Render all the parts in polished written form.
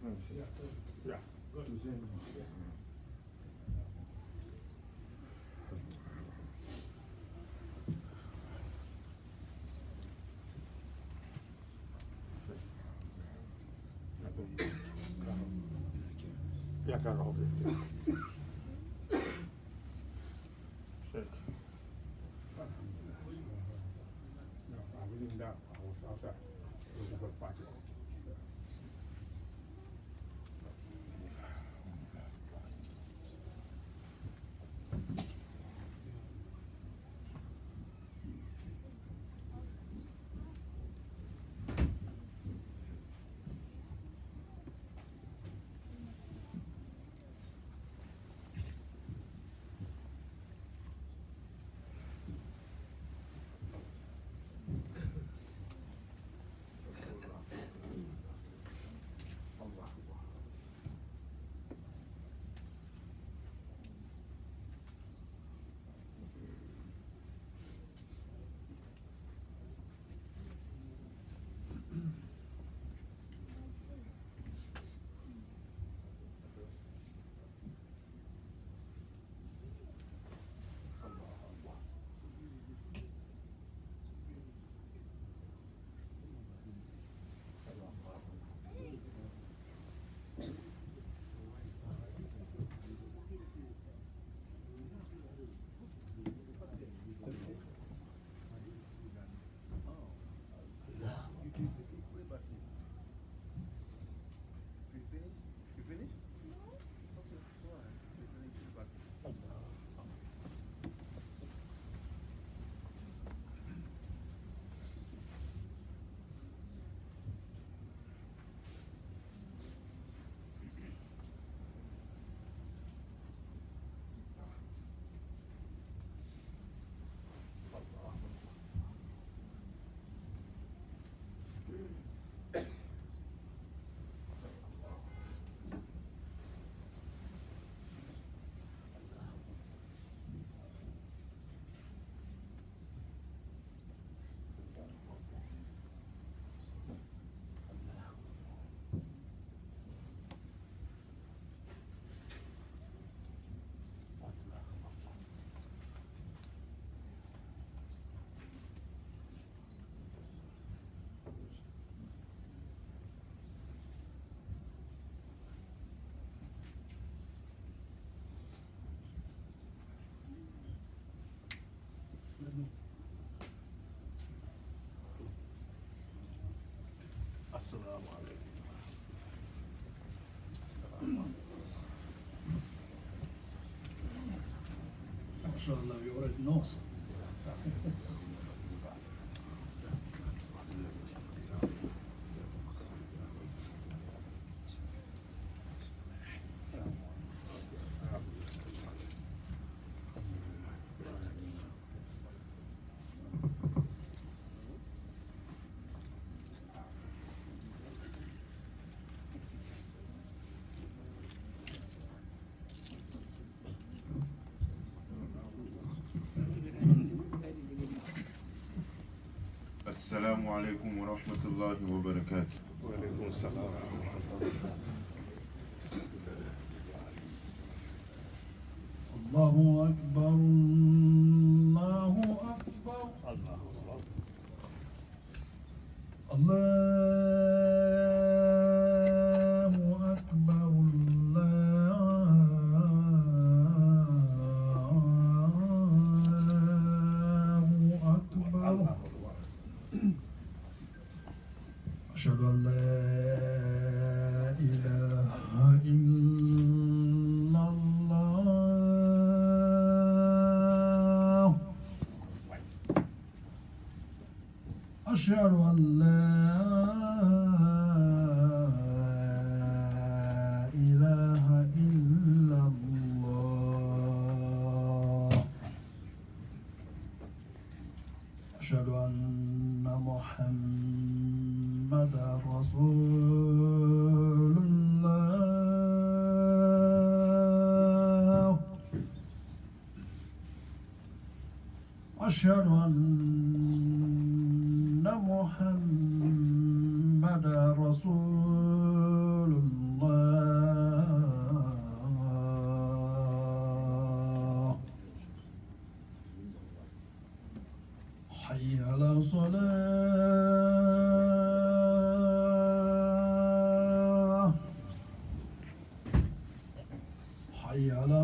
Yeah. Good. yaakaar nga xool MashaAllah, we already know. السلام عليكم ورحمة الله وبركاته. وعليكم السلام ورحمة الله. الله أكبر الله أكبر الله أكبر الله أكبر أشهد أن لا إله إلا الله أشهد أن لا إله إلا الله أشهد أن محمدا رسول الله أشهد أن محمدا رسول الله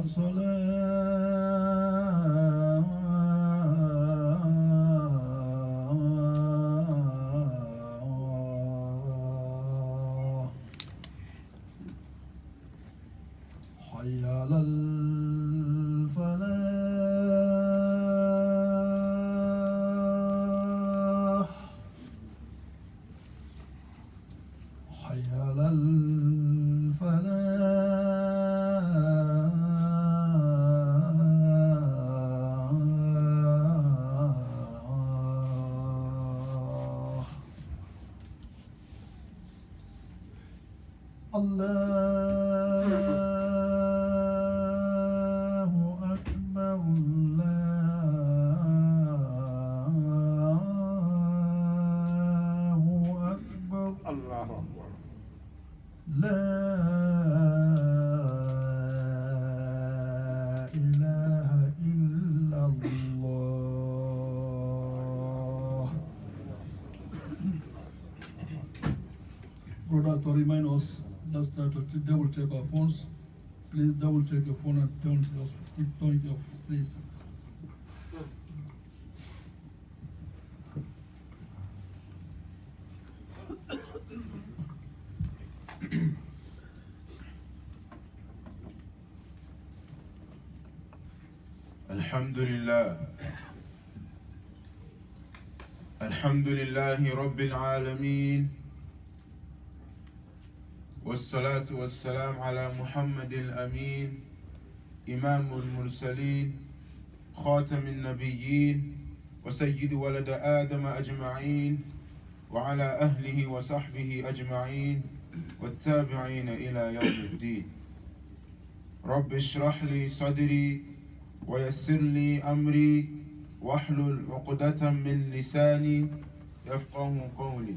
الصلاة حي على الفلاح حي على الفلاح الله أكبر الله أكبر الله أكبر. لا إله إلا الله. Brother, to remind us, let's try to double check our phones. Please double check your phone and don't keep turn it off, please. الحمد لله الحمد لله رب العالمين، والصلاة والسلام على محمد الأمين إمام المرسلين خاتم النبيين وسيد ولد آدم أجمعين، وعلى أهله وصحبه أجمعين والتابعين إلى يوم الدين. رب اشرح لي صدري ويسر لي أمري واحلل عقدة من لساني يفقه قولي.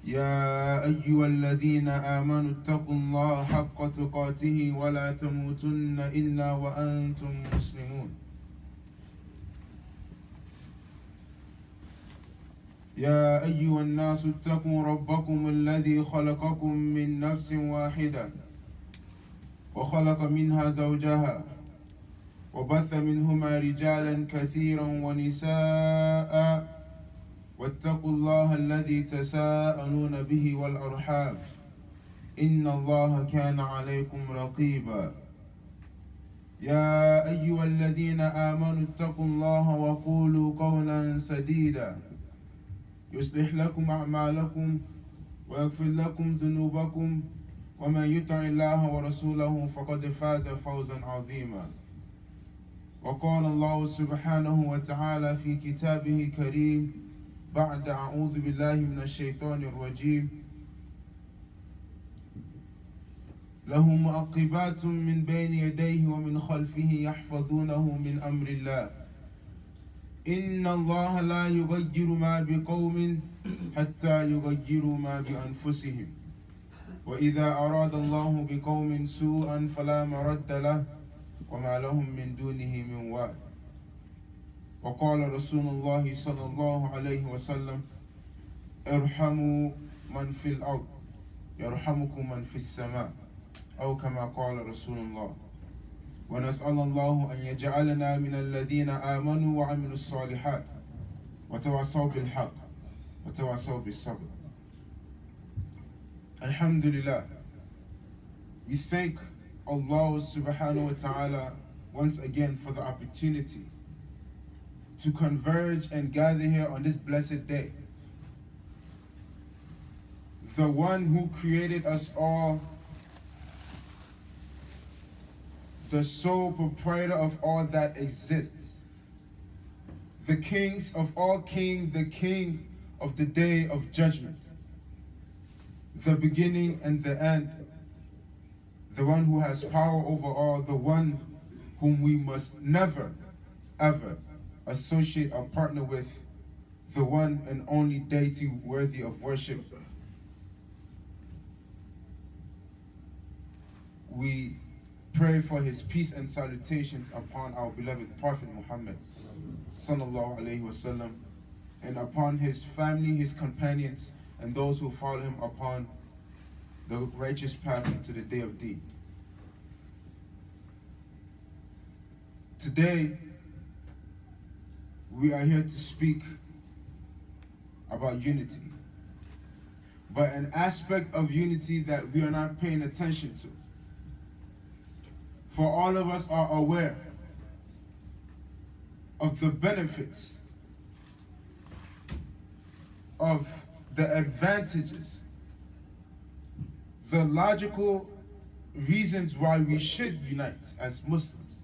يا أيها الذين آمنوا اتقوا الله حق تقاته ولا تموتن إلا وأنتم مسلمون. يا أيها الناس اتقوا ربكم الذي خلقكم من نفس واحدة وخلق منها زوجها وبث منهما رجالا كثيرا ونساء، واتقوا الله الذي تساءلون به والأرحام إن الله كان عليكم رقيبا. يا أيها الذين آمنوا اتقوا الله وقولوا قولا سديدا يصلح لكم أعمالكم ويغفر لكم ذنوبكم، ومن يطع الله ورسوله فقد فاز فوزا عظيما. وقال الله سبحانه وتعالى في كتابه الكريم بعد أعوذ بالله من الشيطان الرجيم: له معقبات من بين يديه ومن خلفه يحفظونه من أمر الله إن الله لا يغير ما بقوم حتى يغيروا ما بأنفسهم، وإذا أراد الله بقوم سوءا فلا مرد له وما لهم من دونه من وال. وقال رسول الله صلى الله عليه وسلم: ارحموا من في الأرض يرحمكم من في السماء، أو كما قال رسول الله. ونسأل الله أن يجعلنا من الذين آمنوا وعملوا الصالحات وتواصوا بالحق وتواصوا بالصبر. Alhamdulillah, we thank Allah subhanahu wa ta'ala once again for the opportunity to converge and gather here on this blessed day. The one who created us all, the sole proprietor of all that exists, the kings of all kings, the king of the day of judgment, the beginning and the end, the one who has power over all, the one whom we must never, ever associate or partner with, the one and only deity worthy of worship. We pray for his peace and salutations upon our beloved Prophet Muhammad sallallahu alaihi wasallam, and upon his family, his companions, and those who follow him upon the righteous path into the day of Deen. Today, we are here to speak about unity, but an aspect of unity that we are not paying attention to. For all of us are aware of the benefits, of the advantages, the logical reasons why we should unite as Muslims.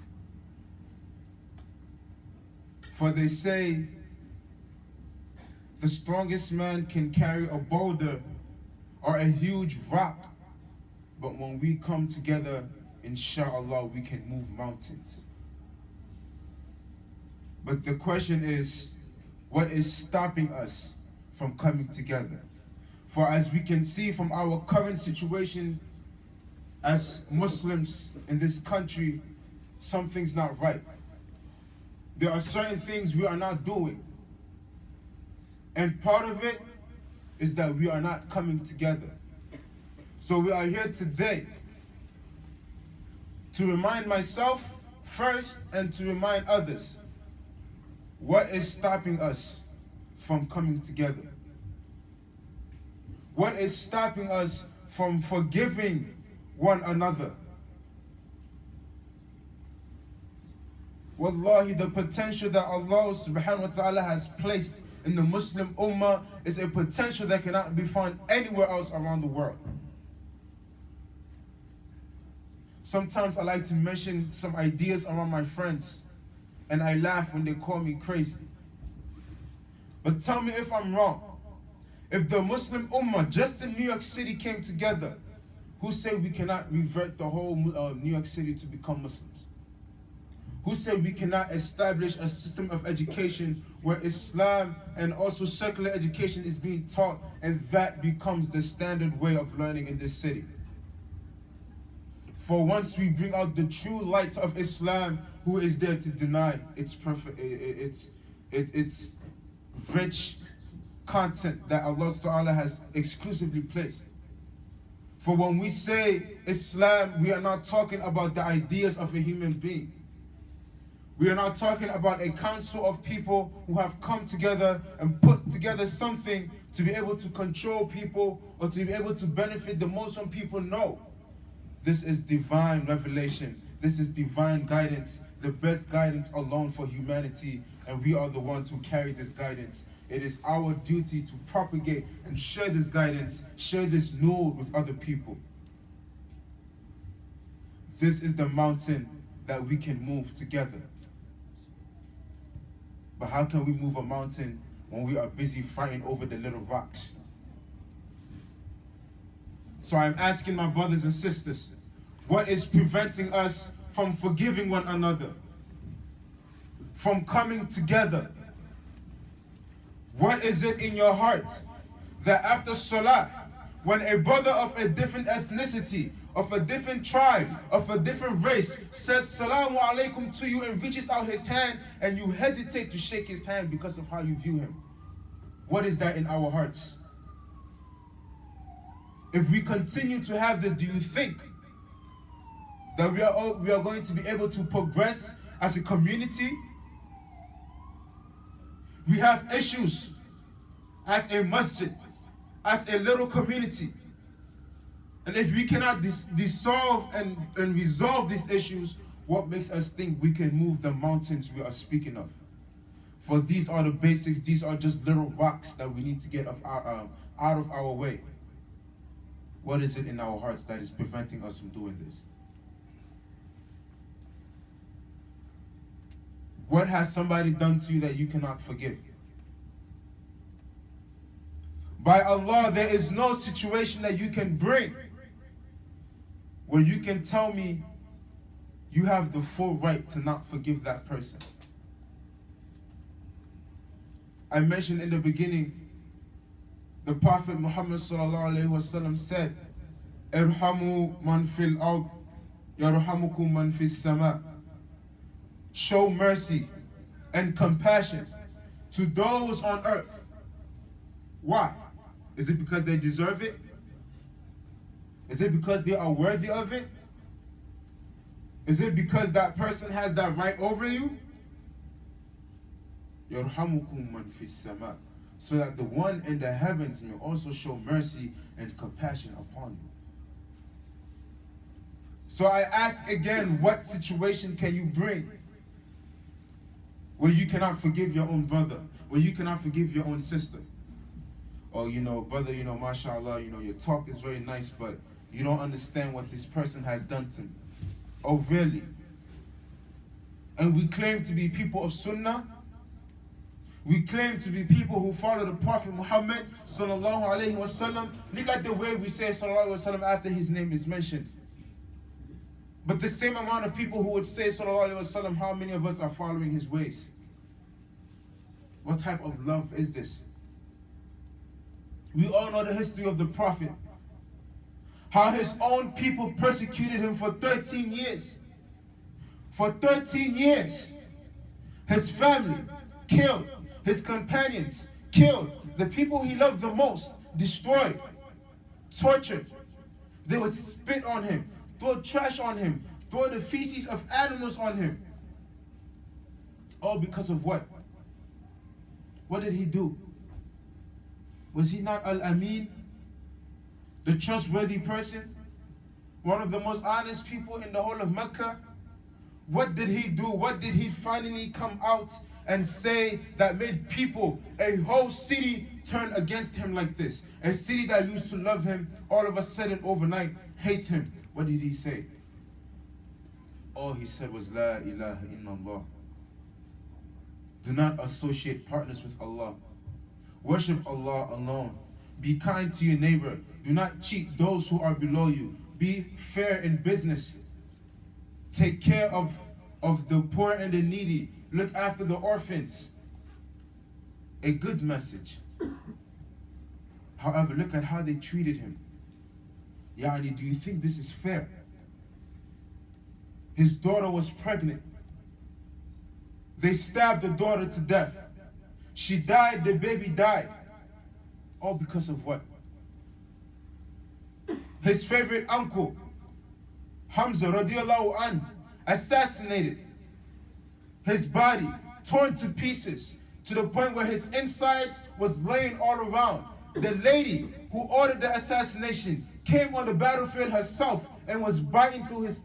For they say the strongest man can carry a boulder or a huge rock, but when we come together, inshallah, we can move mountains. But the question is, what is stopping us from coming together? For as we can see from our current situation as Muslims in this country, something's not right. There are certain things we are not doing. And part of it is that we are not coming together. So we are here today to remind myself first and to remind others what is stopping us from coming together. What is stopping us from forgiving one another? Wallahi, the potential that Allah subhanahu wa ta'ala has placed in the Muslim Ummah is a potential that cannot be found anywhere else around the world. Sometimes I like to mention some ideas around my friends, and I laugh when they call me crazy. But tell me if I'm wrong. If the Muslim Ummah just in New York City came together, who said we cannot revert the whole New York City to become Muslims? Who said we cannot establish a system of education where Islam and also secular education is being taught, and that becomes the standard way of learning in this city? For once we bring out the true light of Islam, who is there to deny its perfect, its rich content that Allah Ta'ala has exclusively placed? For when we say Islam, we are not talking about the ideas of a human being. We are not talking about a council of people who have come together and put together something to be able to control people or to be able to benefit the most from people. No. This is divine revelation. This is divine guidance, the best guidance alone for humanity, and we are the ones who carry this guidance. It is our duty to propagate and share this guidance, share this nur with other people. This is the mountain that we can move together. But how can we move a mountain when we are busy fighting over the little rocks? So I'm asking my brothers and sisters, what is preventing us from forgiving one another, from coming together? What is it in your heart that after Salah, when a brother of a different ethnicity, of a different tribe, of a different race says Salamu alaikum to you and reaches out his hand, and you hesitate to shake his hand because of how you view him? What is that in our hearts? If we continue to have this, do you think that we are going to be able to progress as a community? We have issues as a masjid, as a little community. And if we cannot dissolve and resolve these issues, what makes us think we can move the mountains we are speaking of? For these are the basics. These are just little rocks that we need to get out of our way. What is it in our hearts that is preventing us from doing this? What has somebody done to you that you cannot forgive? By Allah, there is no situation that you can bring where you can tell me you have the full right to not forgive that person. I mentioned in the beginning, the Prophet Muhammad sallallahu alaihi wasallam said, "Irhamu man fil ard, yarhamukum man fis sama." Show mercy and compassion to those on earth. Why? Is it because they deserve it? Is it because they are worthy of it? Is it because that person has that right over you? يَرْحَمُكُمْ مَنْ فِي السَّمَاءِ, so that the one in the heavens may also show mercy and compassion upon you. So I ask again, what situation can you bring where you cannot forgive your own brother, where you cannot forgive your own sister? Or, brother, mashallah, your talk is very nice, but you don't understand what this person has done to me. Oh, really? And we claim to be people of Sunnah. We claim to be people who follow the Prophet Muhammad sallallahu alaihi wasallam. Look at the way we say sallallahu alaihi wasallam after his name is mentioned. But the same amount of people who would say sallallahu alaihi wasallam, how many of us are following his ways? What type of love is this? We all know the history of the Prophet. How his own people persecuted him for 13 years. For 13 years. His family killed. His companions killed. The people he loved the most destroyed. Tortured. They would spit on him. Throw trash on him. Throw the feces of animals on him. All because of what? What did he do? Was he not Al-Amin? The trustworthy person? One of the most honest people in the whole of Mecca? What did he do? What did he finally come out and say that made people, a whole city, turn against him like this? A city that used to love him, all of a sudden overnight hate him. What did he say? All he said was, La ilaha illallah. Do not associate partners with Allah. Worship Allah alone. Be kind to your neighbor. Do not cheat those who are below you. Be fair in business. Take care of the poor and the needy. Look after the orphans. A good message. However, look at how they treated him. Yani, do you think this is fair? His daughter was pregnant. They stabbed the daughter to death. She died, the baby died. All because of what? His favorite uncle, Hamza radiallahu anhu, assassinated. His body torn to pieces to the point where his insides was laying all around. The lady who ordered the assassination came on the battlefield herself and was biting through his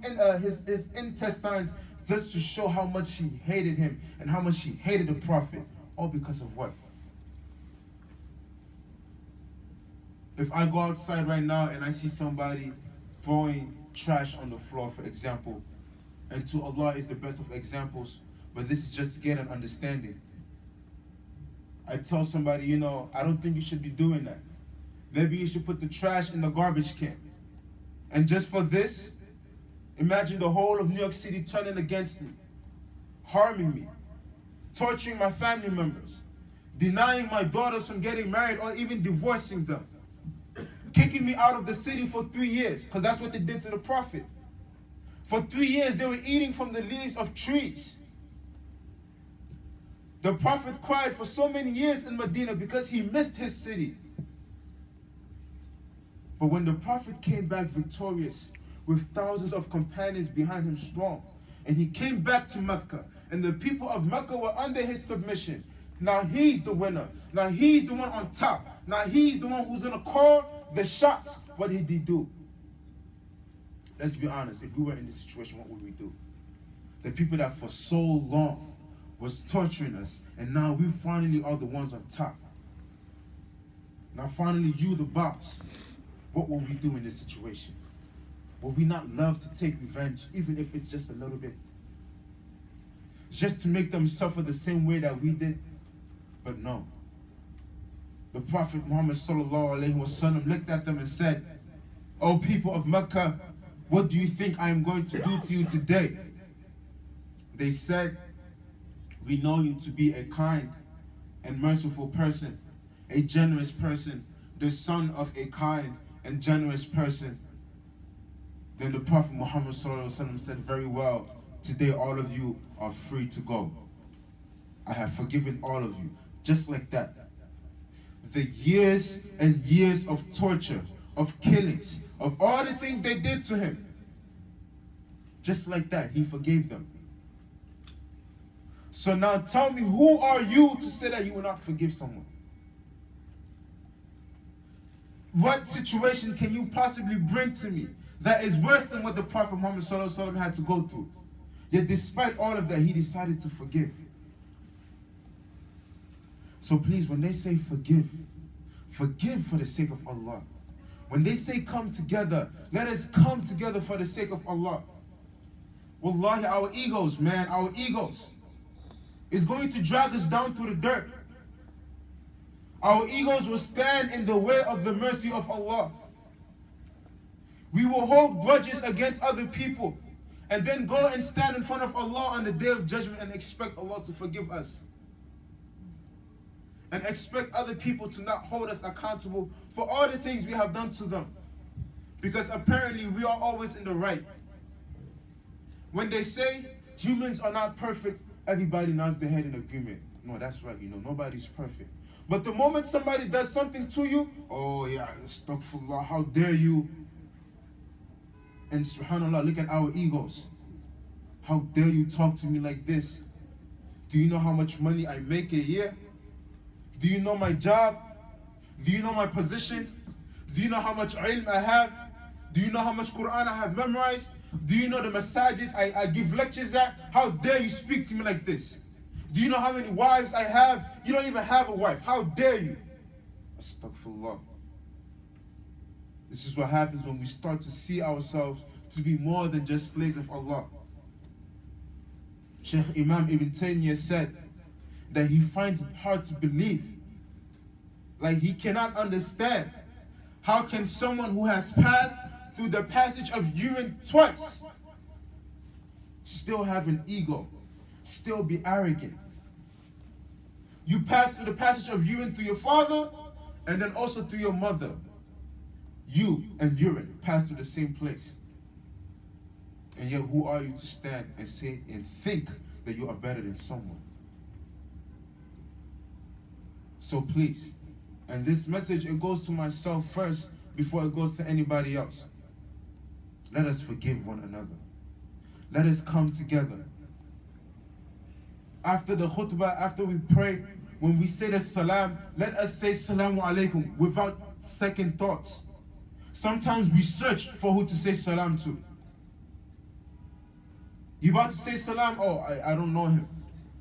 intestines just to show how much she hated him and how much she hated the Prophet. All because of what? If I go outside right now and I see somebody throwing trash on the floor, for example, and to Allah is the best of examples, but this is just to get an understanding. I tell somebody, I don't think you should be doing that. Maybe you should put the trash in the garbage can. And just for this, imagine the whole of New York City turning against me, harming me, torturing my family members, denying my daughters from getting married or even divorcing them, kicking me out of the city for 3 years, because that's what they did to the Prophet. For 3 years, they were eating from the leaves of trees. The Prophet cried for so many years in Medina because he missed his city. But when the Prophet came back victorious, with thousands of companions behind him strong, and he came back to Mecca, and the people of Mecca were under his submission. Now he's the winner. Now he's the one on top. Now he's the one who's going to call the shots. What did he do? Let's be honest. If we were in this situation, what would we do? The people that for so long was torturing us, and now we finally are the ones on top. Now finally you the boss. What will we do in this situation? Will we not love to take revenge, even if it's just a little bit? Just to make them suffer the same way that we did? But no. The Prophet Muhammad sallallahu alaihi wasallam looked at them and said, "O people of Mecca, what do you think I am going to do to you today?" They said, "We know you to be a kind and merciful person, a generous person, the son of a kind and generous person." Then the Prophet Muhammad ﷺ said, "Very well, today all of you are free to go. I have forgiven all of you." Just like that. the years and years of torture, of killings, of all the things they did to him. Just like that, he forgave them. So now tell me, who are you to say that you will not forgive someone? What situation can you possibly bring to me that is worse than what the Prophet Muhammad ﷺ had to go through? Yet despite all of that, he decided to forgive. So please, when they say forgive, forgive for the sake of Allah. When they say come together, let us come together for the sake of Allah. Wallahi, our egos, man, our egos is going to drag us down through the dirt. Our egos will stand in the way of the mercy of Allah. We will hold grudges against other people and then go and stand in front of Allah on the day of judgment and expect Allah to forgive us. And expect other people to not hold us accountable for all the things we have done to them. Because apparently we are always in the right. When they say humans are not perfect, everybody nods their head in agreement. No, that's right, nobody's perfect. But the moment somebody does something to you, oh yeah, astaghfirullah, how dare you? And subhanAllah, look at our egos. How dare you talk to me like this? Do you know how much money I make a year? Do you know my job? Do you know my position? Do you know how much ilm I have? Do you know how much Quran I have memorized? Do you know the massages I give lectures at? How dare you speak to me like this? Do you know how many wives I have? You don't even have a wife. How dare you? Astaghfirullah. This is what happens when we start to see ourselves to be more than just slaves of Allah. Sheikh Imam Ibn Taymiyyah said that he finds it hard to believe. Like he cannot understand. How can someone who has passed through the passage of urine twice still have an ego, still be arrogant? You pass through the passage of urine through your father and then also through your mother. You and urine pass through the same place. And yet who are you to stand and say and think that you are better than someone? So please, and this message, it goes to myself first before it goes to anybody else. Let us forgive one another. Let us come together. After the khutbah, after we pray, when we say the salam, let us say salamu alaikum without second thoughts. Sometimes we search for who to say salam to. You about to say salam? Oh, I don't know him.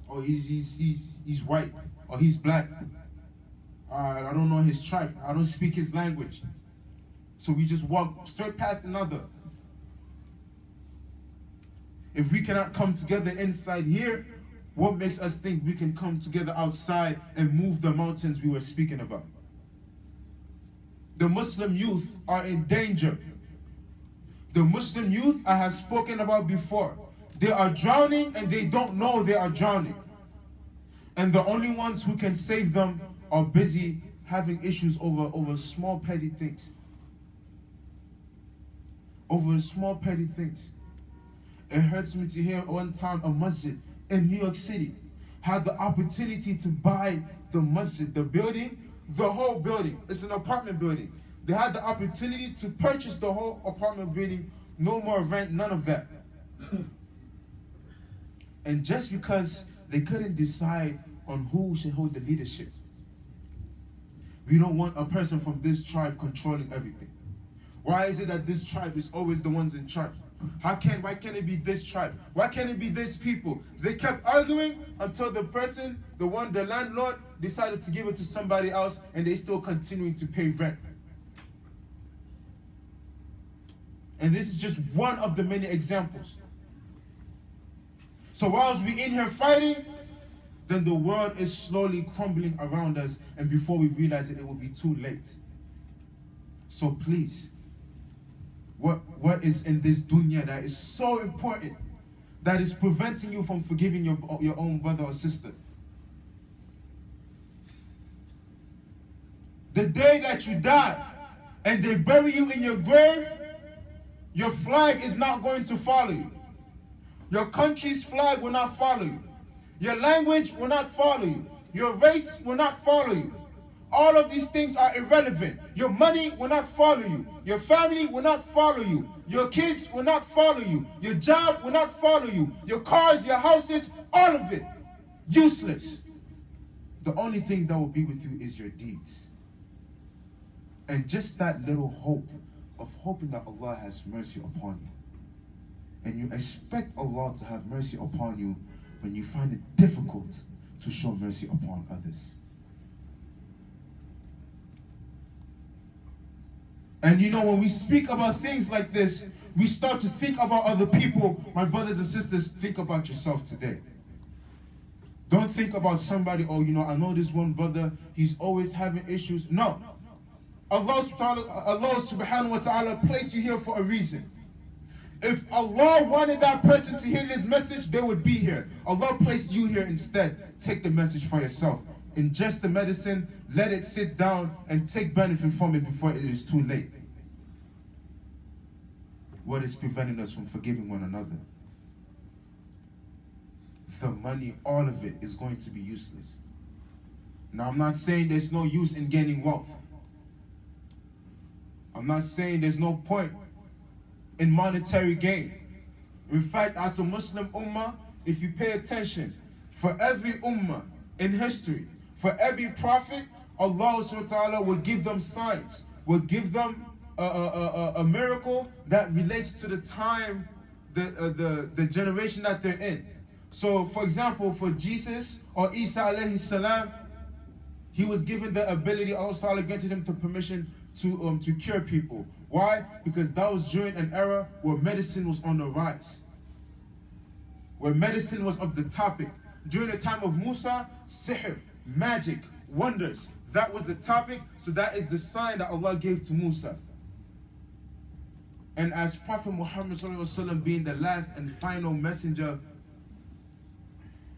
Oh, he's white. Or he's black. I don't know his tribe. I don't speak his language. So we just walk straight past another. If we cannot come together inside here, what makes us think we can come together outside and move the mountains we were speaking about? The Muslim youth are in danger. The Muslim youth I have spoken about before. They are drowning and they don't know they are drowning. And the only ones who can save them are busy having issues over small petty things. Over small petty things. It hurts me to hear one time a masjid in New York City had the opportunity to buy the masjid, the building, the whole building. It's an apartment building. They had the opportunity to purchase the whole apartment building, no more rent, none of that. And just because they couldn't decide on who should hold the leadership, we don't want a person from this tribe controlling everything. Why is it that this tribe is always the ones in charge? Why can't it be this tribe? Why can't it be this people? They kept arguing until the landlord decided to give it to somebody else, and they still continuing to pay rent. And this is just one of the many examples. So whilst we in here fighting, then the world is slowly crumbling around us, and before we realize it, it will be too late. So please, what is in this dunya that is so important, that is preventing you from forgiving your own brother or sister? The day that you die and they bury you in your grave, your flag is not going to follow you. Your country's flag will not follow you. Your language will not follow you. Your race will not follow you. All of these things are irrelevant. Your money will not follow you. Your family will not follow you. Your kids will not follow you. Your job will not follow you. Your cars, your houses, all of it, useless. The only things that will be with you is your deeds. And just that little hope of hoping that Allah has mercy upon you. And you expect Allah to have mercy upon you when you find it difficult to show mercy upon others. And you know, when we speak about things like this, we start to think about other people. My brothers and sisters, think about yourself today. Don't think about somebody, oh, you know, I know this one brother, he's always having issues. No. Allah subhanahu wa ta'ala placed you here for a reason. If Allah wanted that person to hear this message, they would be here. Allah placed you here instead. Take the message for yourself. Ingest the medicine, let it sit down, and take benefit from it before it is too late. What is preventing us from forgiving one another? The money, all of it, is going to be useless. Now, I'm not saying there's no use in gaining wealth. I'm not saying there's no point in monetary gain. In fact, as a Muslim ummah, if you pay attention, for every ummah in history, for every prophet, Allah subhanahu wa ta'ala will give them signs, will give them a miracle that relates to the time, the generation that they're in. So, for example, for Jesus or Isa alayhi salam, he was given the ability, Allah ta'ala granted him the permission to cure people. Why? Because that was during an era where medicine was on the rise, where medicine was of the topic. During the time of Musa, sihr, magic, wonders, that was the topic. So that is the sign that Allah gave to Musa. And as Prophet Muhammad being the last and final messenger,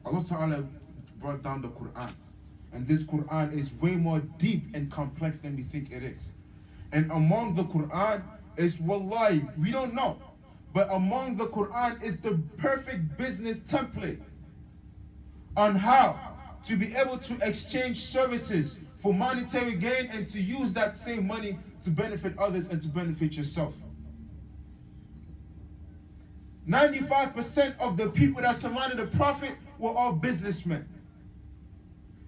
Allah Ta'ala brought down the Quran. And this Quran is way more deep and complex than we think it is. And among the Quran is, wallahi, we don't know, but among the Quran is the perfect business template on how to be able to exchange services for monetary gain and to use that same money to benefit others and to benefit yourself. 95% of the people that surrounded the Prophet were all businessmen.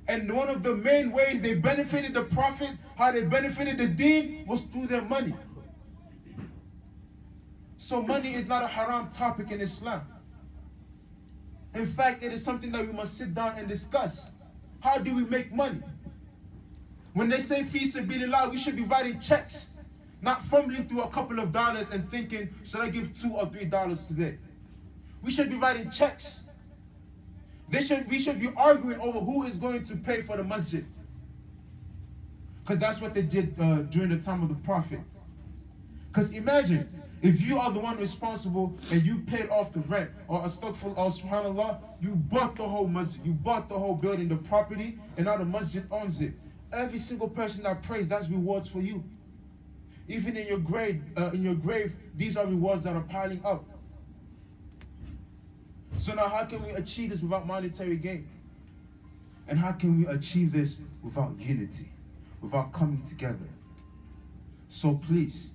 And one of the main ways they benefited the Prophet, how they benefited the deen, was through their money. So money is not a haram topic in Islam. In fact, it is something that we must sit down and discuss. How do we make money? When they say fi sabilillah, we should be writing checks, not fumbling through a couple of dollars and thinking, should I give $2 or $3 today? We should be writing checks. We should be arguing over who is going to pay for the masjid. Because that's what they did during the time of the Prophet. Because imagine, if you are the one responsible and you paid off the rent, or astaghfirullah, or subhanallah, you bought the whole masjid, you bought the whole building, the property, and now the masjid owns it. Every single person that prays, that's rewards for you. Even in your grave, these are rewards that are piling up. So now how can we achieve this without monetary gain? And how can we achieve this without unity, without coming together? So please,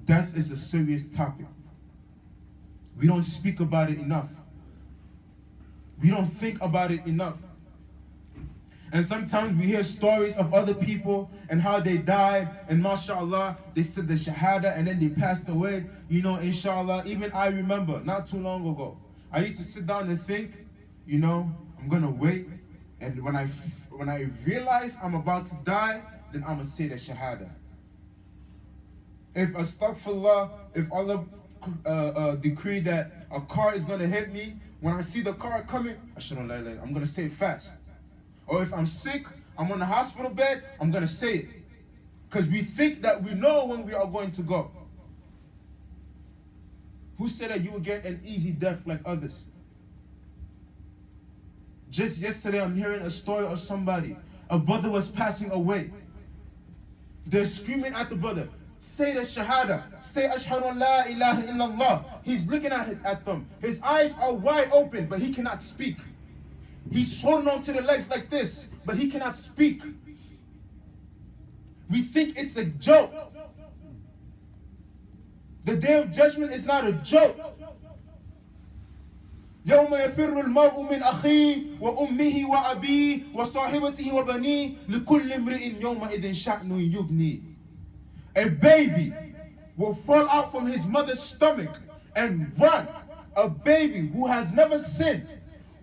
death is a serious topic. We don't speak about it enough. We don't think about it enough. And sometimes we hear stories of other people and how they died, and mashallah, they said the shahada and then they passed away. You know, inshallah, even I remember not too long ago, I used to sit down and think, you know, I'm gonna wait, and when I realize I'm about to die, then I'm gonna say the shahada. If astaghfirullah, if Allah decree that a car is gonna hit me, when I see the car coming, I'm gonna say it fast. Or if I'm sick, I'm on the hospital bed, I'm going to say it. Because we think that we know when we are going to go. Who said that you will get an easy death like others? Just yesterday, I'm hearing a story of somebody. A brother was passing away. They're screaming at the brother, say the shahada, say ashhadu an la ilaha illallah. He's looking at them. His eyes are wide open, but he cannot speak. He's holding on to the legs like this, but he cannot speak. We think it's a joke. The day of judgment is not a joke. يوم يفر المرء من أخيه وأمه وأبيه وصاحبته وبنيه لكل امرئ يومئذ شأن يغنيه. A baby will fall out from his mother's stomach and run. A baby who has never sinned,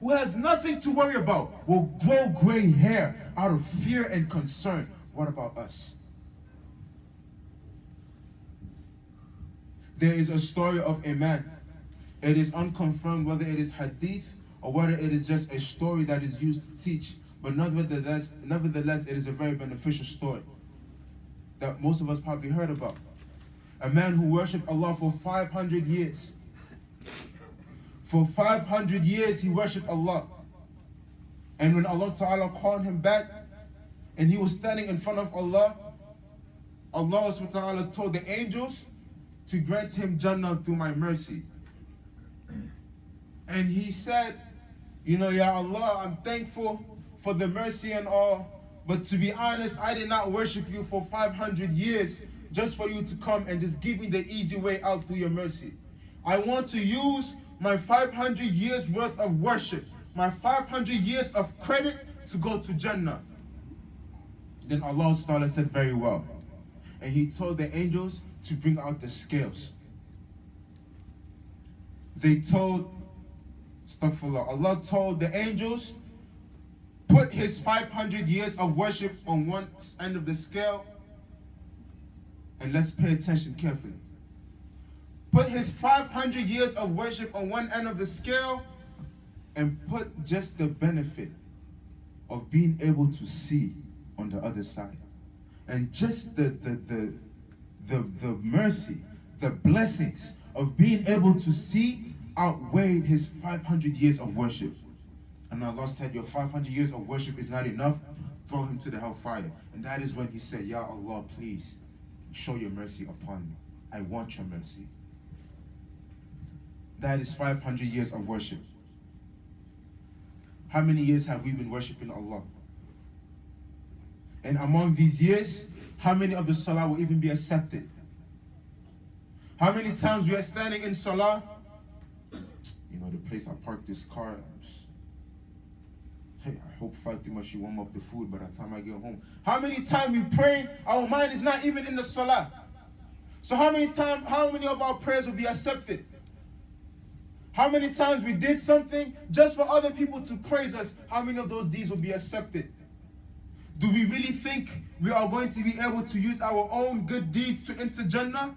who has nothing to worry about, will grow gray hair out of fear and concern. What about us? There is a story of a man. It is unconfirmed whether it is hadith or whether it is just a story that is used to teach. But nevertheless, it is a very beneficial story that most of us probably heard about. A man who worshipped Allah for 500 years. For 500 years he worshipped Allah. And when Allah Ta'ala called him back and he was standing in front of Allah, Allah Subhanahu wa Ta'ala told the angels to grant him Jannah through my mercy. And he said, Ya Allah, I'm thankful for the mercy and all, but to be honest, I did not worship you for 500 years just for you to come and just give me the easy way out through your mercy. I want to use my 500 years worth of worship, my 500 years of credit to go to Jannah. Then Allah Subhanahu wa Ta'ala said, very well. And he told the angels to bring out the scales. Allah told the angels, put his 500 years of worship on one end of the scale, and let's pay attention carefully. Put his 500 years of worship on one end of the scale, and put just the benefit of being able to see on the other side. And just the mercy, the blessings of being able to see outweighed his 500 years of worship. And Allah said, your 500 years of worship is not enough, throw him to the hellfire. And that is when he said, Ya Allah, please show your mercy upon me. I want your mercy. That is 500 years of worship. How many years have we been worshiping Allah? And among these years, how many of the salah will even be accepted? How many times we are standing in salah? The place I parked this car, I hope Fatima, she warm up the food by the time I get home. How many times we pray, our mind is not even in the salah. So how many of our prayers will be accepted? How many times we did something just for other people to praise us, how many of those deeds will be accepted? Do we really think we are going to be able to use our own good deeds to enter Jannah?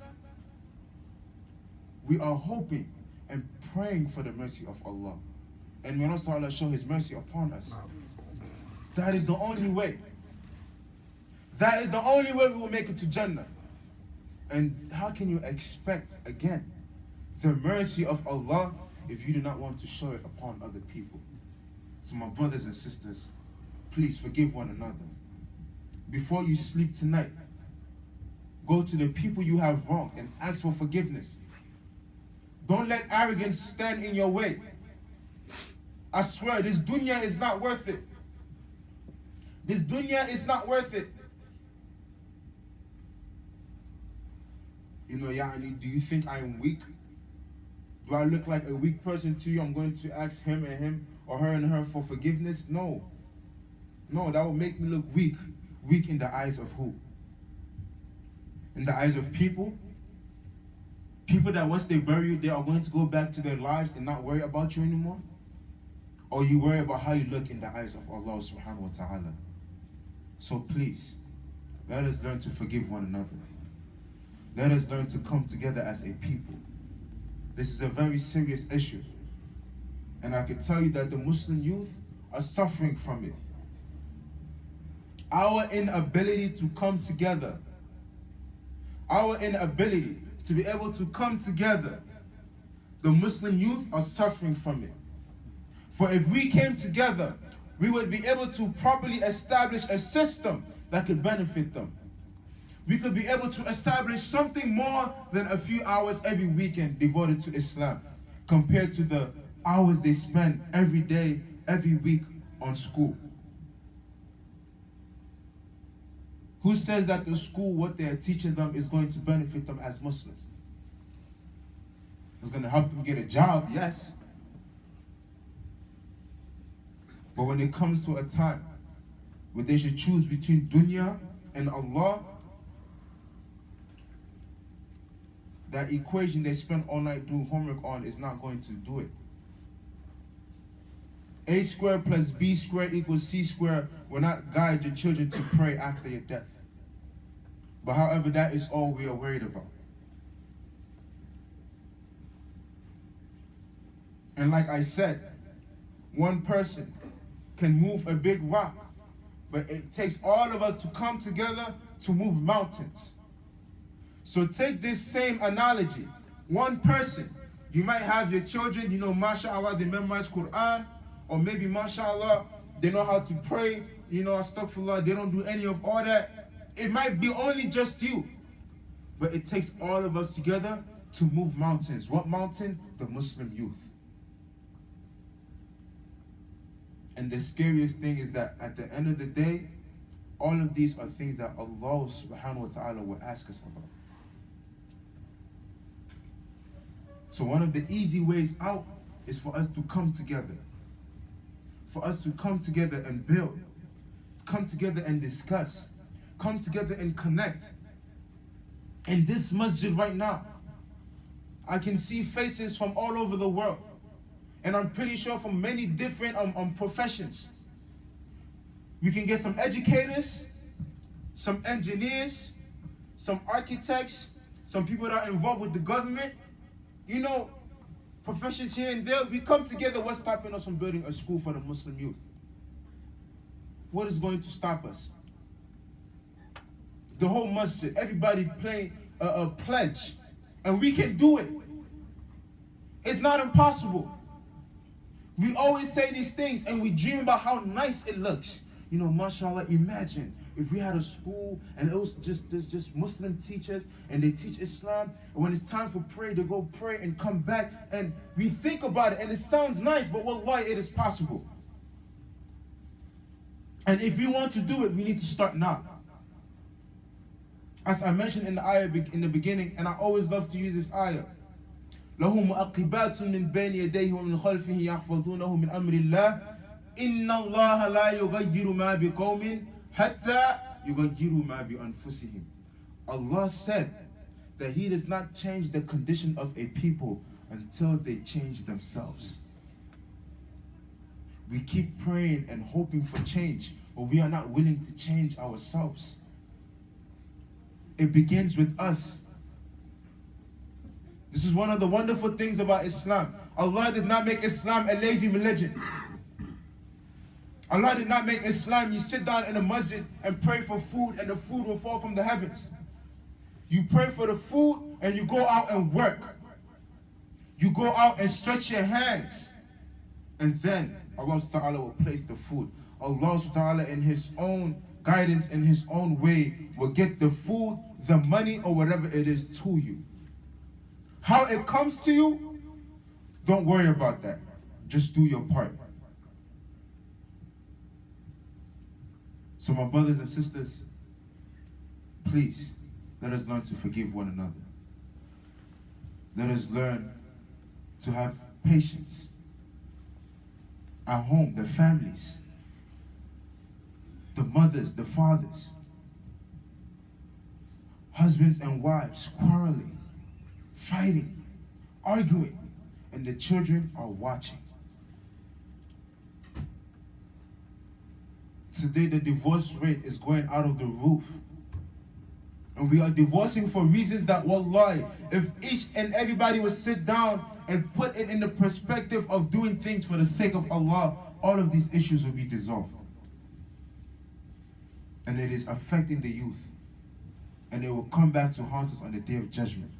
We are hoping and praying for the mercy of Allah. And may Allah show his mercy upon us. That is the only way. That is the only way we will make it to Jannah. And how can you expect, again, the mercy of Allah if you do not want to show it upon other people? So my brothers and sisters, please forgive one another. Before you sleep tonight, go to the people you have wronged and ask for forgiveness. Don't let arrogance stand in your way. I swear, this dunya is not worth it. This dunya is not worth it. Do you think I am weak? Do I look like a weak person to you? I'm going to ask him and him or her and her for forgiveness? No. No, that will make me look weak. Weak in the eyes of who? In the eyes of people? People that once they bury you, they are going to go back to their lives and not worry about you anymore? Or you worry about how you look in the eyes of Allah Subhanahu wa Ta'ala? So please, let us learn to forgive one another. Let us learn to come together as a people. This is a very serious issue. And I can tell you that the Muslim youth are suffering from it. Our inability to come together, our inability to be able to come together, the Muslim youth are suffering from it. For if we came together, we would be able to properly establish a system that could benefit them. We could be able to establish something more than a few hours every weekend devoted to Islam, compared to the hours they spend every day every week on school? Who says that the school, what they are teaching them, is going to benefit them as Muslims? It's going to help them get a job, yes. But when it comes to a time where they should choose between dunya and Allah, that equation they spend all night doing homework on is not going to do it. A squared plus B squared equals C squared will not guide your children to pray after your death. But however, that is all we are worried about. And like I said, one person can move a big rock, but it takes all of us to come together to move mountains. So take this same analogy. One person, you might have your children, mashallah, they memorize Quran, or maybe mashallah, they know how to pray, astaghfirullah, they don't do any of all that. It might be only just you, but it takes all of us together to move mountains. What mountain? The Muslim youth. And the scariest thing is that at the end of the day, all of these are things that Allah subhanahu wa ta'ala will ask us about. So one of the easy ways out is for us to come together. For us to come together and build. Come together and discuss. Come together and connect. In this masjid right now, I can see faces from all over the world. And I'm pretty sure from many different professions. We can get some educators, some engineers, some architects, some people that are involved with the government. Professions here and there. We come together. What's stopping us from building a school for the Muslim youth? What is going to stop us? The whole masjid, everybody playing a pledge. And we can do it. It's not impossible. We always say these things and we dream about how nice it looks. Mashallah, imagine if we had a school and it was just Muslim teachers and they teach Islam, and when it's time for prayer, they go pray and come back, and we think about it and it sounds nice, but wallahi, it is possible. And if we want to do it, we need to start now. As I mentioned in the ayah in the beginning, and I always love to use this ayah, له مؤقبات من بين يديه ومن خلفه يحفظونه من أمر الله إن الله لا يغير ما بقوم حتى يغيروا ما بأنفسهم. Allah said that He does not change the condition of a people until they change themselves. We keep praying and hoping for change, but we are not willing to change ourselves. It begins with us. This is one of the wonderful things about Islam. Allah did not make Islam a lazy religion. Allah did not make Islam, you sit down in a masjid and pray for food and the food will fall from the heavens. You pray for the food and you go out and work. You go out and stretch your hands. And then Allah subhanahu wa ta'ala will place the food. Allah subhanahu wa ta'ala in His own guidance, in His own way, will get the food, the money, or whatever it is to you. How it comes to you, don't worry about that. Just do your part. So my brothers and sisters, please, let us learn to forgive one another. Let us learn to have patience. Our home, the families, the mothers, the fathers, husbands and wives quarreling, fighting, arguing, and the children are watching. Today the divorce rate is going out of the roof. And we are divorcing for reasons that, wallahi, if each and everybody would sit down and put it in the perspective of doing things for the sake of Allah, all of these issues will be dissolved. And it is affecting the youth. And it will come back to haunt us on the Day of Judgment.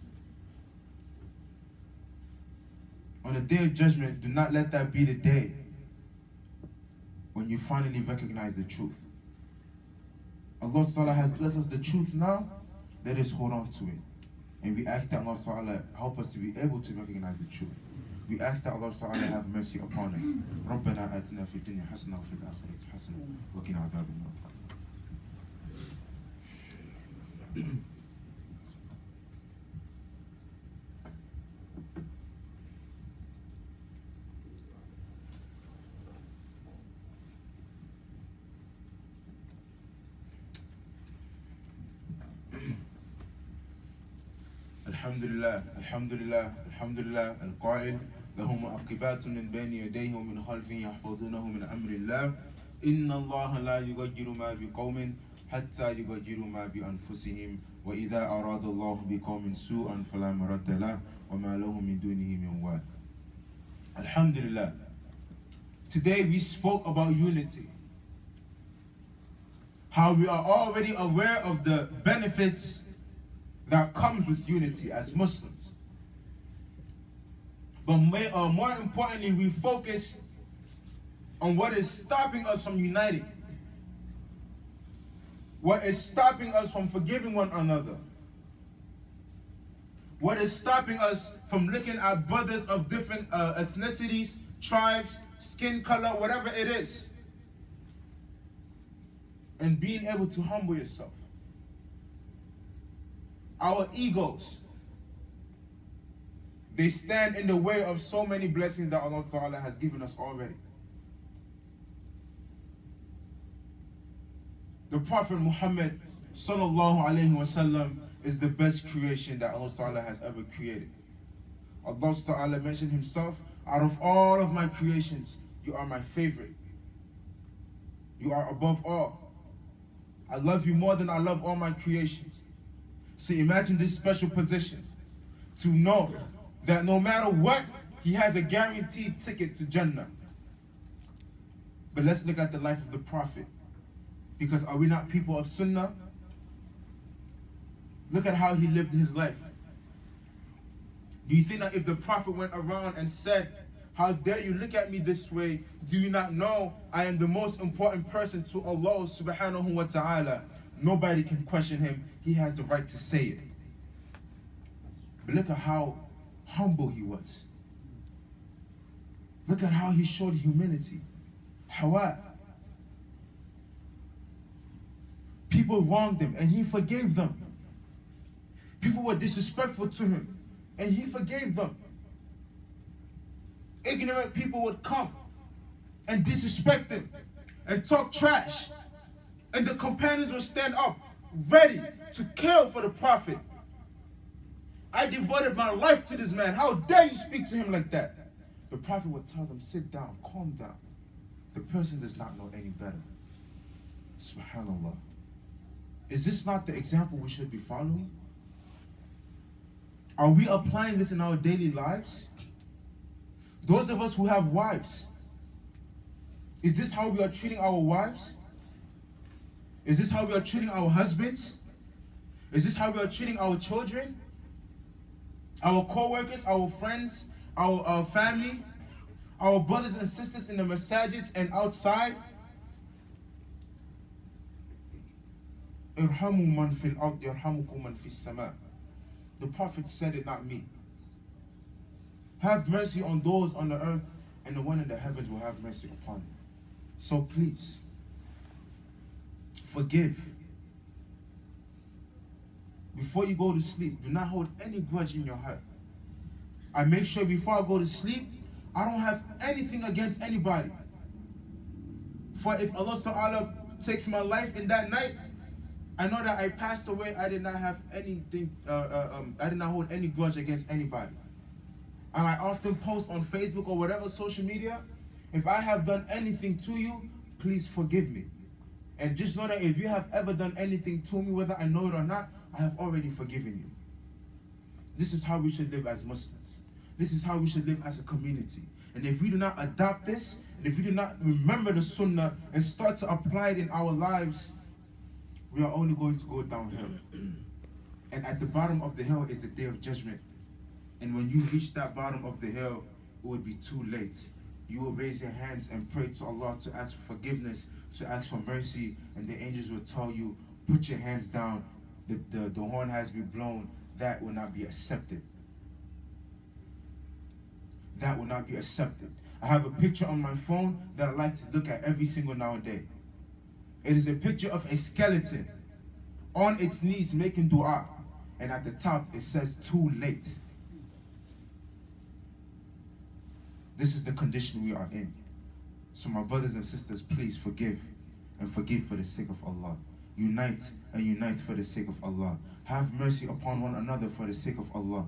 On the Day of Judgment, do not let that be the day when you finally recognize the truth. Allah Ta'ala has blessed us the truth now. Let us hold on to it. And we ask that Allah Ta'ala help us to be able to recognize the truth. We ask that Allah Ta'ala have mercy upon us. ربنا آتنا في الدنيا حسنة وفي الآخرة حسنة وقنا عذاب النار. الحمد لله الحمد لله الحمد لله القائل له معقبات من بين يديه ومن خلفه يحفظونه من أمر الله إن الله لا يغير ما بقوم حتى يغيروا ما بأنفسهم وإذا أراد الله بقوم سوءا فلا مرد له وما له من دونه من وال. Alhamdulillah. Today we spoke about unity. How we are already aware of the benefits that comes with unity as Muslims. But more importantly, we focus on what is stopping us from uniting. What is stopping us from forgiving one another. What is stopping us from looking at brothers of different ethnicities, tribes, skin color, whatever it is, and being able to humble yourself. Our egos, they stand in the way of so many blessings that Allah Ta'ala has given us already. The Prophet Muhammad Sallallahu Alaihi Wasallam is the best creation that Allah Ta'ala has ever created. Allah Ta'ala mentioned himself, out of all of my creations, you are my favorite. You are above all. I love you more than I love all my creations. So imagine this special position, to know that no matter what, he has a guaranteed ticket to Jannah. But let's look at the life of the Prophet. Because are we not people of Sunnah? Look at how he lived his life. Do you think that if the Prophet went around and said, how dare you look at me this way? Do you not know I am the most important person to Allah subhanahu wa ta'ala? Nobody can question him. He has the right to say it. But look at how humble he was. Look at how he showed humility. Hawa. People wronged him and he forgave them. People were disrespectful to him and he forgave them. Ignorant people would come and disrespect him and talk trash. And the companions would stand up, ready to kill for the Prophet. I devoted my life to this man. How dare you speak to him like that? The Prophet would tell them, sit down, calm down. The person does not know any better. Subhanallah. Is this not the example we should be following? Are we applying this in our daily lives? Those of us who have wives, is this how we are treating our wives? Is this how we are treating our husbands? Is this how we are treating our children? Our co-workers, our friends, our family, our brothers and sisters in the masajids and outside? Irhamu man fil ard yarhamukum man fis sama. The Prophet said it, not me. Have mercy on those on the earth, and the one in the heavens will have mercy upon you. So please, forgive. Before you go to sleep, do not hold any grudge in your heart. I make sure before I go to sleep, I don't have anything against anybody. For if Allah Ta'ala takes my life in that night, I know that I passed away. I did not have anything, I did not hold any grudge against anybody. And I often post on Facebook or whatever social media, if I have done anything to you, please forgive me. And just know that if you have ever done anything to me, whether I know it or not, I have already forgiven you. This is how we should live as Muslims. This is how we should live as a community. And if we do not adopt this, and if we do not remember the Sunnah and start to apply it in our lives, we are only going to go downhill. And at the bottom of the hill is the Day of Judgment. And when you reach that bottom of the hill, it would be too late. You will raise your hands and pray to Allah to ask for forgiveness, to ask for mercy, and the angels will tell you, put your hands down, the horn has been blown. That will not be accepted. that will not be accepted. I have a picture on my phone that I like to look at every single nowadays. It is a picture of a skeleton on its knees making dua, and at the top it says too late. This is the condition we are in. So my brothers and sisters, please forgive, and forgive for the sake of Allah. Unite and unite for the sake of Allah. Have mercy upon one another for the sake of Allah.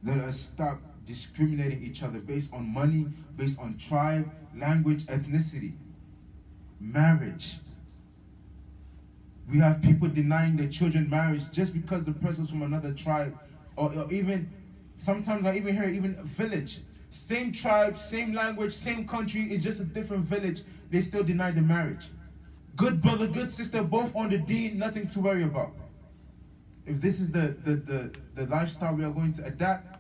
Let us stop discriminating each other based on money, based on tribe, language, ethnicity, marriage. We have people denying their children marriage just because the person's from another tribe, or even, sometimes I even hear even a village. Same tribe, same language, same country, it's just a different village. They still deny the marriage. Good brother, good sister, both on the deen, nothing to worry about. If this is the lifestyle we are going to adapt,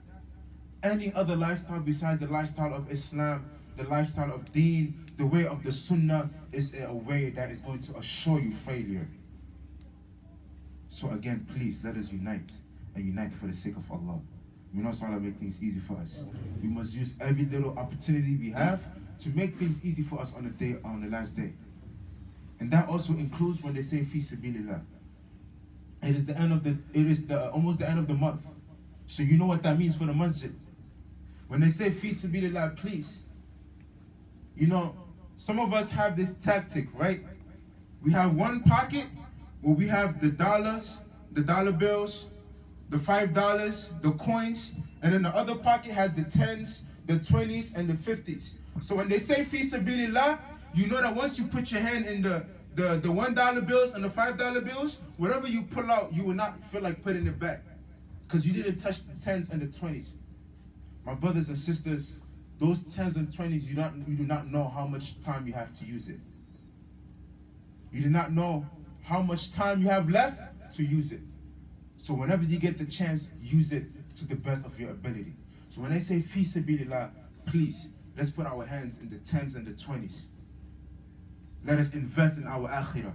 any other lifestyle besides the lifestyle of Islam, the lifestyle of deen, the way of the sunnah, is a way that is going to assure you failure. So again, please let us unite, and unite for the sake of Allah. We must Allah make things easy for us. We must use every little opportunity we have to make things easy for us on the last day. And that also includes when they say fi sabilillah. It is almost the end of the month. So you know what that means for the masjid. When they say fi sabilillah, please. You know, some of us have this tactic, right? We have one pocket where we have the dollars, the dollar bills, the $5, the coins, and then the other pocket has the 10s, the 20s, and the 50s. So when they say fi sabilillah, you know that once you put your hand in the $1 bills and the $5 bills, whatever you pull out, you will not feel like putting it back, because you didn't touch the 10s and the 20s. My brothers and sisters, those 10s and 20s, you do not know how much time you have to use it. You do not know how much time you have left to use it. So whenever you get the chance, use it to the best of your ability. So when they say fi sabilillah, please, let's put our hands in the 10s and the 20s. Let us invest in our akhirah.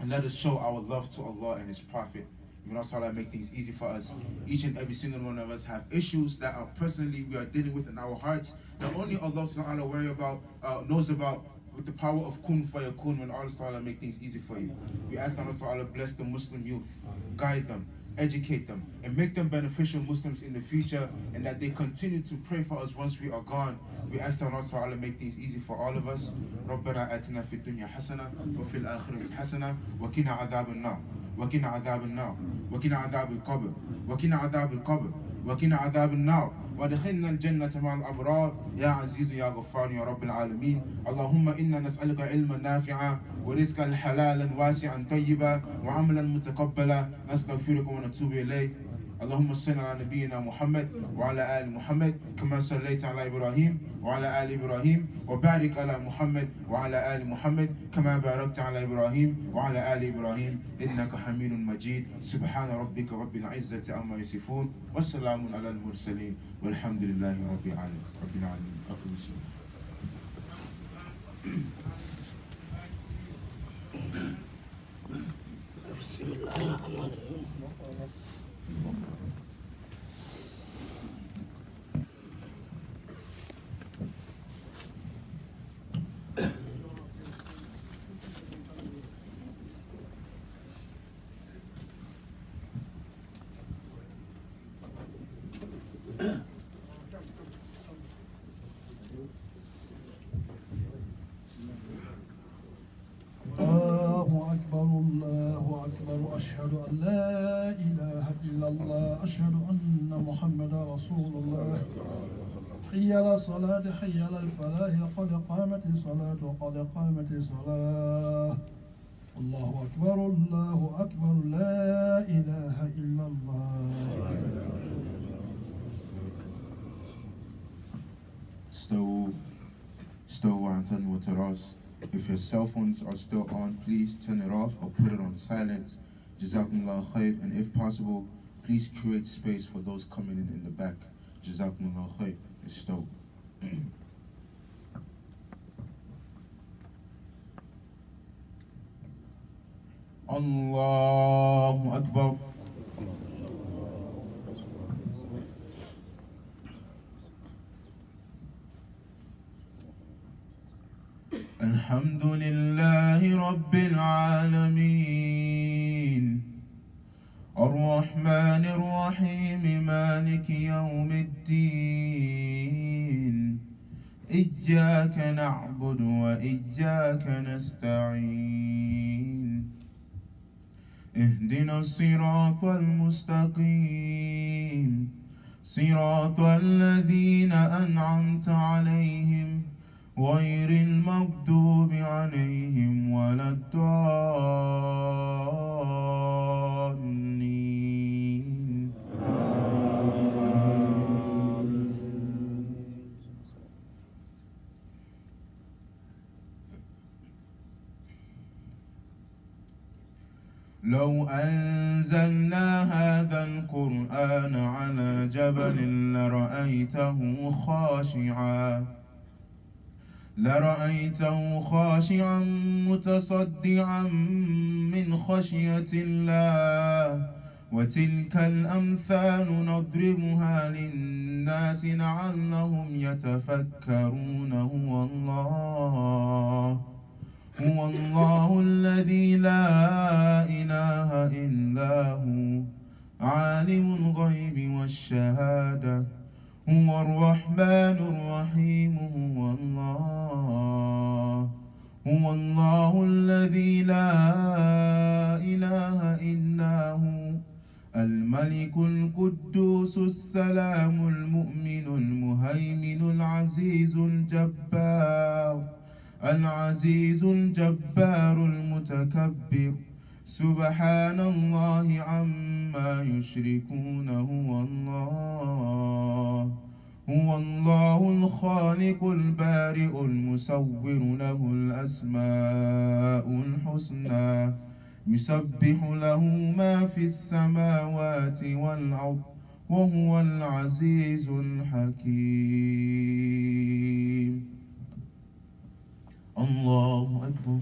And let us show our love to Allah and His Prophet. May Allah make things easy for us. Each and every single one of us have issues that are personally we are dealing with in our hearts. That only Allah knows about, with the power of kun fayakun, when Allah make things easy for you. We ask Allah bless the Muslim youth, guide them, educate them, and make them beneficial Muslims in the future, and that they continue to pray for us once we are gone. We ask Allah make things easy for all of us. ربنا آتنا في الدنيا حسنة وفي الآخرة حسنة وقنا عذاب النار وقنا عذاب النار وقنا عذاب القبر وقنا عذاب القبر وقنا عذاب النار وادخلنا الجنة مع الأبرار يا عزيز يا غفار يا رب العالمين. اللهم إنا نسألك علما نافعا ورزقا حلالا واسعا طيبا وعملا متقبلا نستغفرك ونتوب إليك. اللهم صل على نبينا محمد وعلى آل محمد كما صليت على إبراهيم وعلى آل إبراهيم وبارك على محمد وعلى آل محمد كما باركت على إبراهيم وعلى آل إبراهيم إنك حميد مجيد. سبحان ربك رب العزة عما يصفون والسلام على المرسلين والحمد لله رب العالمين. أقم الصلاة. بسم الله الرحمن الرحيم. الله أكبر أشهد أن لا إله إلا الله أشهد أن محمدا رسول الله. حي على الصلاة حي على الفلاح قد قامت الصلاة قد قامت الصلاة. الله أكبر لا إله إلا الله. Still Anton Wateros. If your cell phones are still on, please turn it off or put it on silent. Jazakumullah khair. And if possible, please create space for those coming in the back. Jazakumullah khair. It's still. Allahu Akbar. الحمد لله رب العالمين الرحمن الرحيم مالك يوم الدين إياك نعبد وإياك نستعين اهدنا الصراط المستقيم صراط الذين أنعمت عليهم غير المغضوب عليهم ولا الضالين. لو أنزلنا هذا القرآن على جبل لرأيته خاشعا متصدعا من خشية الله وتلك الأمثال نضربها للناس لعلهم يتفكرون. هو الله الذي لا إله إلا هو عالم الغيب والشهادة هو الرحمن الرحيم. هو الله الذي لا إله إلا هو الملك القدوس السلام المؤمن المهيمن العزيز الجبار المتكبر سبحان الله عما يشركون. هو الله الخالق البارئ المصور له الأسماء الحسنى يسبح له ما في السماوات والأرض وهو العزيز الحكيم. الله أكبر.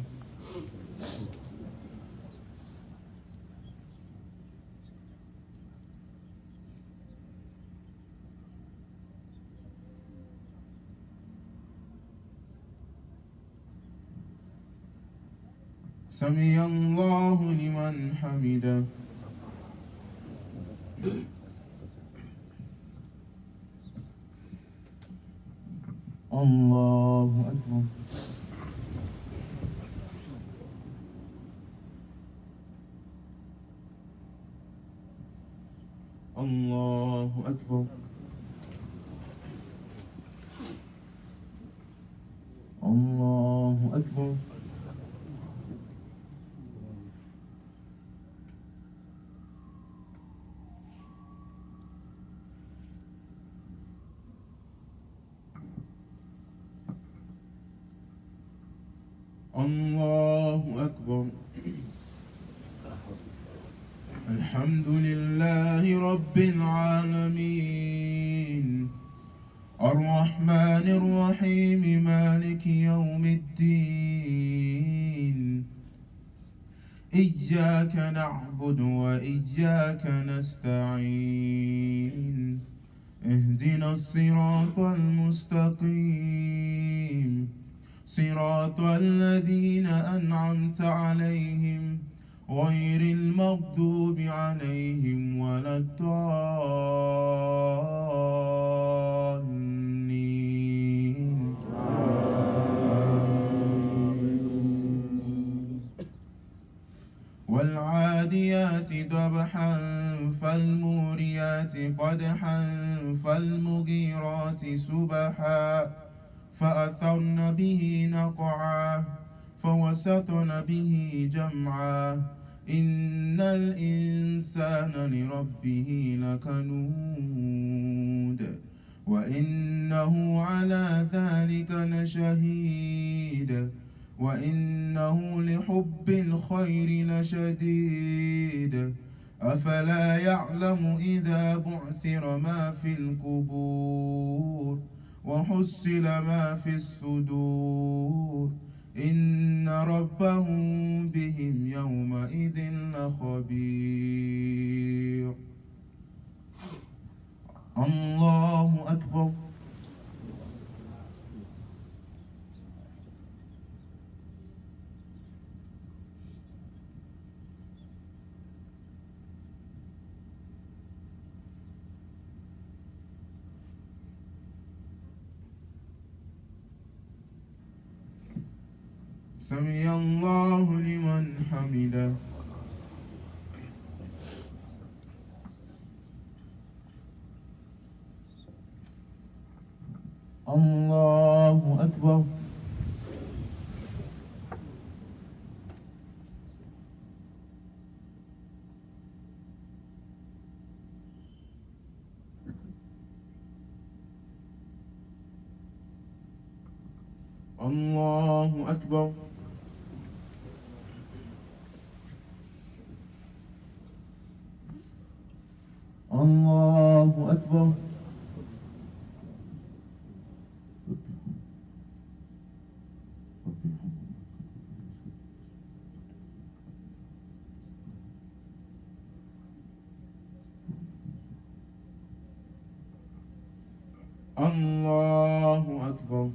سمع الله لمن حمده. الله أكبر. الله أكبر. الله أكبر. الله أكبر. الحمد لله رب العالمين الرحمن الرحيم مالك يوم الدين إياك نعبد وإياك نستعين اهدنا الصراط المستقيم صراط الذين أنعمت عليهم غير المغضوب عليهم ولا الضالين. والعاديات ضبحا فالموريات قدحا فالمغيرات سبحا فأثرن به نقعا فوسطن به جمعا إن الإنسان لربه لكنود وإنه على ذلك لشهيد وإنه لحب الخير لشديد أفلا يعلم إذا بعثر ما في القبور وحصل ما في الصدور إن ربهم بهم يومئذ لخبير. الله أكبر. سمع الله لمن حمده. الله أكبر. الله أكبر. الله أكبر. الله أكبر.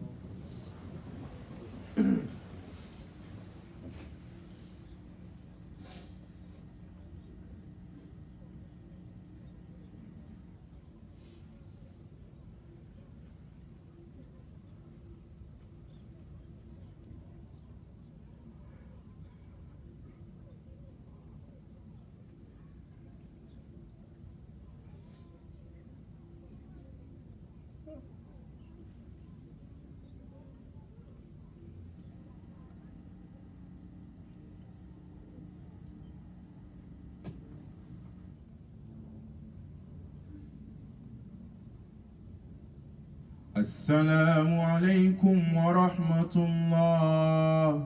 السلام عليكم ورحمة الله.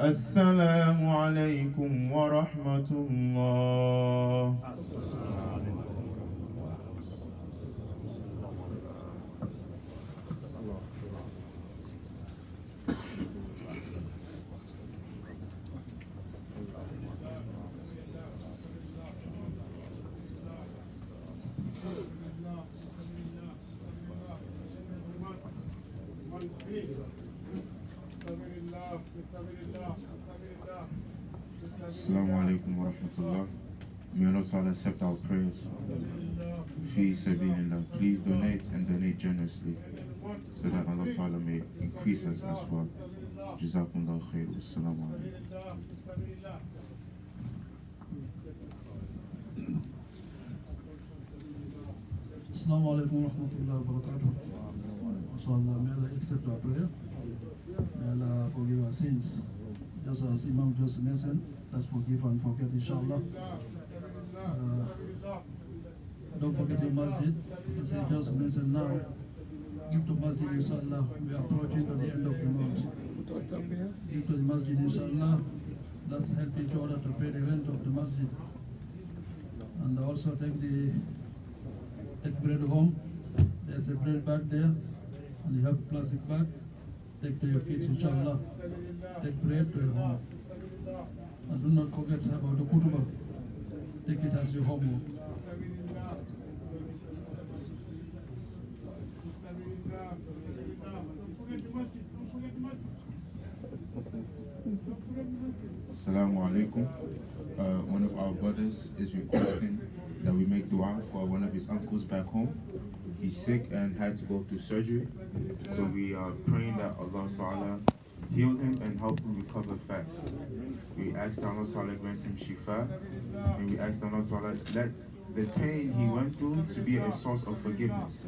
السلام عليكم ورحمة الله. Assalamu alaikum wa rahmatullah. May Allah Ta'ala accept our prayers. Fi sabilillah. Please donate and donate generously so that Allah Ta'ala may increase us as well. Jazakumullah khair. Assalamu alaikum. Assalamu alaikum wa rahmatullahi wa barakatuh. Inshallah, may Allah accept our prayer. May Allah forgive our sins. Just as Imam just mentioned, let's forgive and forget, inshallah. Don't forget the masjid. As he just mentioned now, give to masjid, inshallah. We are approaching to the end of the month. Give to the masjid, inshallah. Let's help each other to pay the rent of the masjid. And also take bread home. There's a bread bag there, and you have a plastic bag. Take to your kids, inshallah. Take bread to your home. And do not forget about the kutubah. Take it as your homework. Assalamu alaikum. One of our brothers is requesting that we make dua for one of his uncles back home. He's sick and had to go through surgery. So we are praying that Allah Ta'ala heal him and help him recover fast. We asked Allah Ta'ala grant him shifa, and we asked Allah Ta'ala let the pain he went through to be a source of forgiveness.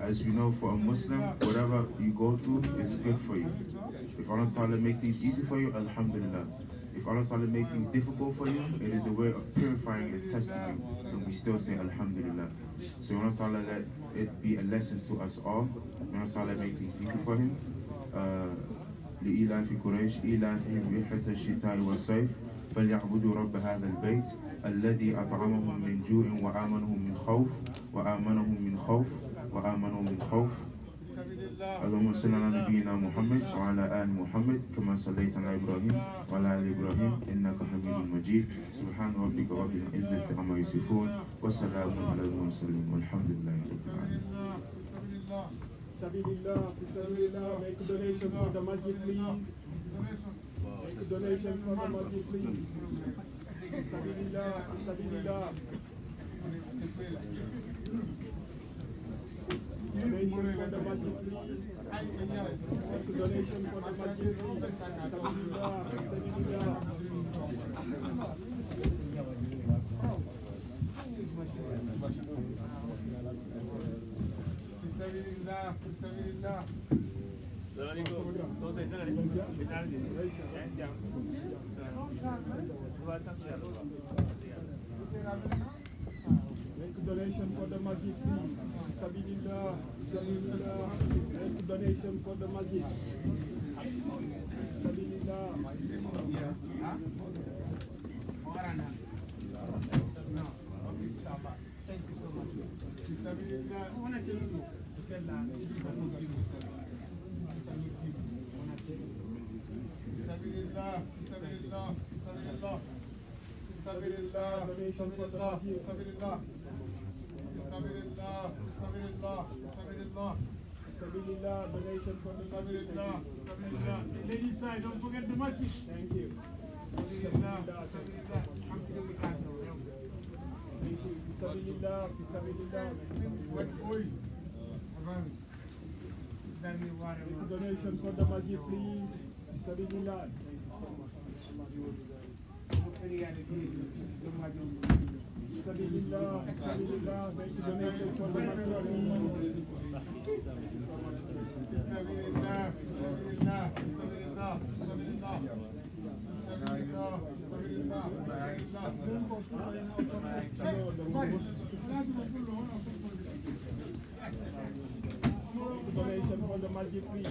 As we know, for a Muslim, whatever you go through is good for you. If Allah Ta'ala make things easy for you, alhamdulillah. If Allah Ta'ala make things difficult for you, it is a way of purifying and testing you, and we still say alhamdulillah. So Allah Ta'ala let it be a lesson to us all. Allah Ta'ala make things easy for him. لإيلاف قريش إيلافهم رحلة الشتاء والصيف فليعبدوا رب هذا البيت الذي أطعمهم من جوع وآمنهم من خوف وآمنهم من خوف. اللهم صل على نبينا محمد وعلى آل محمد كما صليت على إبراهيم وعلى آل إبراهيم إنك حميد مجيد. سبحان ربك رب العزة عما يصفون وسلام على المرسلين والحمد لله رب العالمين. Sabilillah, Sabilillah, make a donation for the masjid, please. Make a donation for the masjid, please. Sabilillah, Sabilillah. donation for the masjid, please. Make a donation for the masjid, please. Sabilillah, sabilillah. Make a donation for the masjid, please. Sabilillah, sabilillah. Make a donation for the masjid. Sabilillah. Thank you so much. Sabilillah. Sabilillah. Sabilillah. Sabilillah. Sabilillah. Donation for the masjid. Sabilillah. Sabilillah. Sabilillah. Sabilillah. Sabilillah, donation for the masjid. Sabilillah. Sabilillah. Ladies side, don't forget the masjid. Thank you. Sabilillah. Sabilillah. Alhamdulillah. Thank you. Sabilillah, sabilillah. What boys? Make a donation for the masjid, please. Sabilillah. Thank you so much. Sabilillah, sabilillah. Make a donation for the masjid, please. Sabilillah. Sabilillah. Sabilillah. Sabilillah. Sabilillah. Donation for the masjid, please.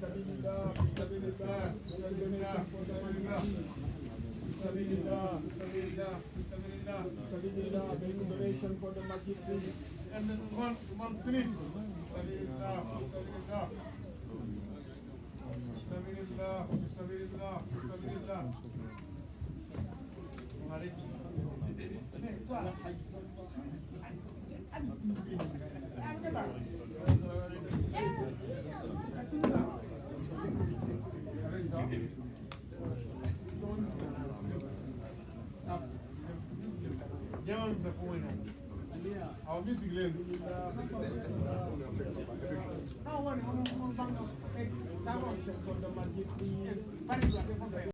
Sabilillah, sabilillah. Donation for the masjid, please. Sabilillah, Sabilillah. Sabilillah. sabilillah. Make a donation for the masjid, please. And then one finish. Sabilillah. Sabilillah. Sabilillah. Sabilillah. Sabilillah. Jamal is the point. Our music learn. Donation for the masjid, please.